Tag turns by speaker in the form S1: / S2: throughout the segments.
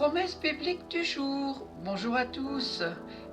S1: Promesse biblique du jour. Bonjour à tous.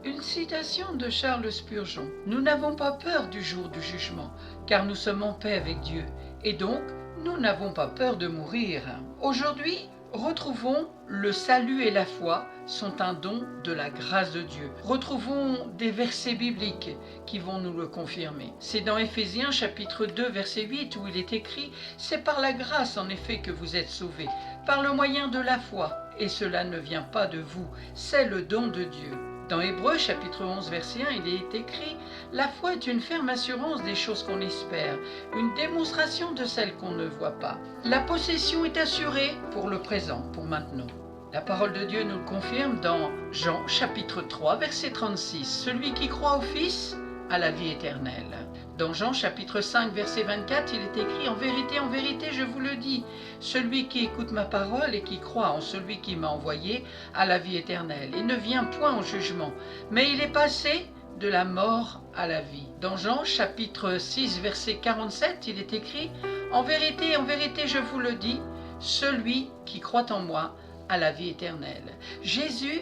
S1: Une citation de Charles Spurgeon. Nous n'avons pas peur du jour du jugement, car nous sommes en paix avec Dieu, et donc nous n'avons pas peur de mourir. Aujourd'hui, retrouvons le salut et la foi sont un don de la grâce de Dieu. Retrouvons des versets bibliques qui vont nous le confirmer. C'est dans Éphésiens chapitre 2 verset 8 où il est écrit « C'est par la grâce en effet que vous êtes sauvés, par le moyen de la foi, et cela ne vient pas de vous, c'est le don de Dieu. » Dans Hébreux chapitre 11 verset 1, il est écrit « La foi est une ferme assurance des choses qu'on espère, une démonstration de celles qu'on ne voit pas. La possession est assurée pour le présent, pour maintenant. » La parole de Dieu nous le confirme dans Jean chapitre 3 verset 36. « Celui qui croit au Fils a la vie éternelle. » Dans Jean chapitre 5 verset 24, il est écrit « En vérité, je vous le dis, celui qui écoute ma parole et qui croit en celui qui m'a envoyé a la vie éternelle et ne vient point au jugement, mais il est passé de la mort à la vie. » Dans Jean chapitre 6 verset 47, il est écrit « En vérité, je vous le dis, celui qui croit en moi a la vie éternelle. » Jésus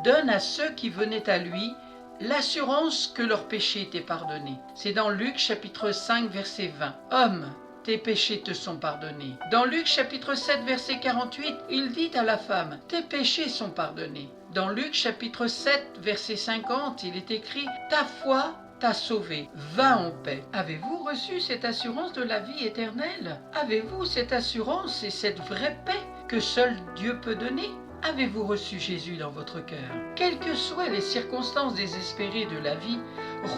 S1: donne à ceux qui venaient à lui l'assurance que leurs péchés étaient pardonnés. C'est dans Luc chapitre 5 verset 20. « Homme, tes péchés te sont pardonnés. » Dans Luc chapitre 7 verset 48, il dit à la femme « Tes péchés sont pardonnés. » Dans Luc chapitre 7 verset 50, il est écrit « Ta foi t'a sauvé, va en paix. » Avez-vous reçu cette assurance de la vie éternelle? Avez-vous cette assurance et cette vraie paix que seul Dieu peut donner? Avez-vous reçu Jésus dans votre cœur? Quelles que soient les circonstances désespérées de la vie,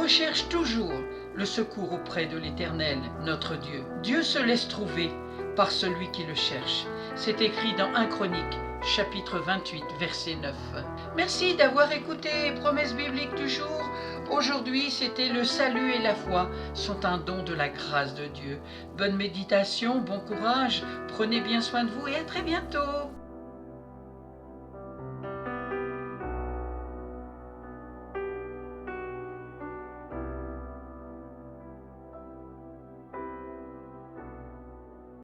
S1: recherche toujours le secours auprès de l'Éternel, notre Dieu. Dieu se laisse trouver par celui qui le cherche. C'est écrit dans 1 Chronique, chapitre 28, verset 9. Merci d'avoir écouté Promesse biblique du jour. Aujourd'hui, c'était le salut et la foi sont un don de la grâce de Dieu. Bonne méditation, bon courage, prenez bien soin de vous et à très bientôt.